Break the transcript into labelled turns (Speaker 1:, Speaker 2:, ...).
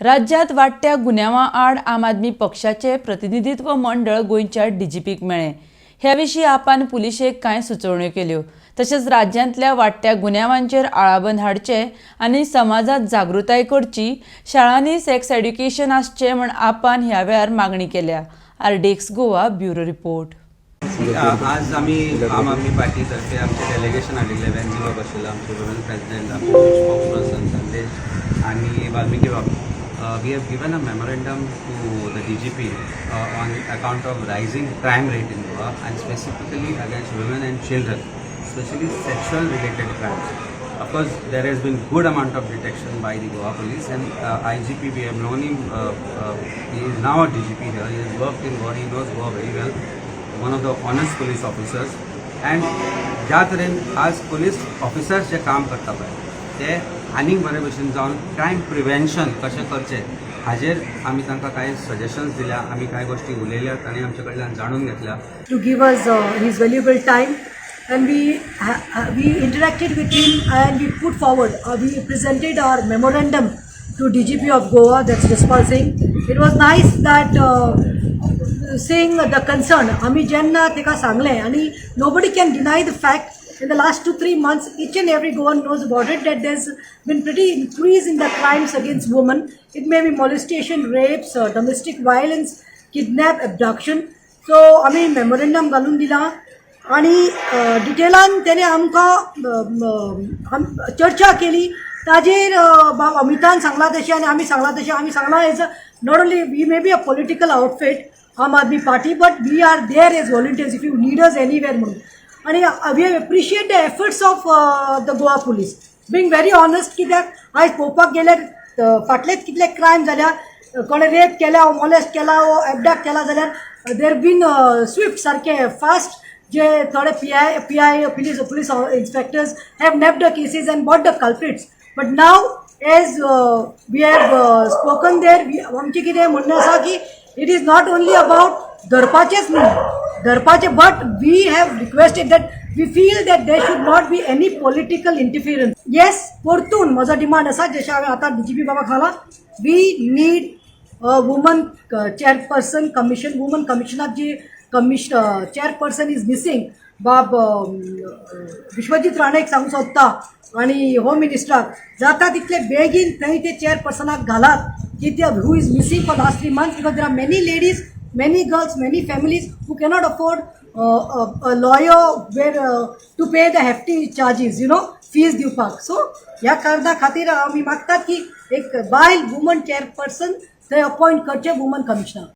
Speaker 1: राज्यात वाडट्या गुन्यांवा आड आम आदमी पक्षाचे प्रतिनिधित्व मंडळ गोंयच्या डीजीपीक मेळ्ळे। ह्या विशीं आपान पुलिशेक कांय सुचोवण्यो केल्यो। तशेंच राज्यांतल्या वाडट्या गुन्यांवांचेर आळाबंद हाडचें आनी समाजांत जागृताय करची, शाळांनी सेक्स एड्युकेशन आसचें म्हण आपान ह्या वेळार मागणी केल्या। RDX Goa bureau report.
Speaker 2: आज आम्ही आम आदमी पार्टीतर्फे आमचे डेलिगेशन हाडिल्ले वेंजी बशिल्ले आमचे वुमन प्रेसिडेंट आमचे स्पोक्स पर्सन संदेश आनी वाल्मिकी बाबू. We have given a memorandum to the DGP on account of rising crime rate in Goa and specifically against women and children, especially sexual related crimes. Of course, there has been good amount of detection by the Goa police and IGP, we have known him, he is now a DGP here, he has worked in Goa, he knows Goa very well, one of the honest police officers. And ज्या तरेन आज police officers जे काम करता पळय ते आनीक बरे भशेन जावन क्रायम प्रिवेंशन कशें करचें हाजेर आमी तांकां कांय सजेशन्स दिल्या, आमी कांय गोश्टी उलयल्यात आनी आमचे कडल्यान जाणून घेतल्या.
Speaker 3: To give us his valuable time, and we interacted with him and we put forward, we presented our memorandum to DGP of Goa, that's Jaswal Singh. It was nice that saying the concern, आमी जेन्ना तेका सांगलें, आणि nobody can deny the fact in the last 2-3 months each and every Goan knows about it that there's been pretty increase in the crimes against women. It may be molestation, rapes, domestic violence, kidnap, abduction. So आमी memorandum घालून दिला आणि डिटेलान तेणे आमकां चर्चा केली ताजेर. अमितान सांगला तशें आनी आमी सांगला तशें. आमी सांगला as not only we may be a political outfit Aam Aadmi Party but we are there as volunteers if you need us anywhere म्हणून. आणि we have appreciate the efforts of the Goa police being very honest. कित्याक आयज पळोवपाक गेल्यार फाटलेच कितले crime जाल्यार कोणे rape केला वो मोलेस्ट केला वो एबडक्ट केला जाल्यार देर बीन स्विफ्ट सारखे फास्ट जे थोडे PI police inspectors have nabbed the cases and bought the culprits. But now as we have spoken there आमचें कितें म्हणणें आसा की it is not only about धरपाचेच न्ही धरपाचे but we have requested that we feel that there should not be any political interference. Yes, परतून म्हजो डिमांड आसा जशें हांवें आतां DGP बाबाक सांगलां, we need woman chairperson commission. Woman कमिशनाक जी चेअरपर्सन इज मिसींग. बाब विश्वजीत राणेक सांगूंक सोदता आनी होम मिनिस्टराक जाता तितले बेगीन थंय ते चेअरपर्सनाक घालात की ते who is missing for last 3 months because there are many ladies, many girls, many families who cannot afford a lawyer where to pay the hefty charges, fees दिवपाक. सो ह्या कारणा खातीर आमी मागतात की एक बायल वुमन चेअरपर्सन थंय अपॉइंट करचे वुमन कमिशनर.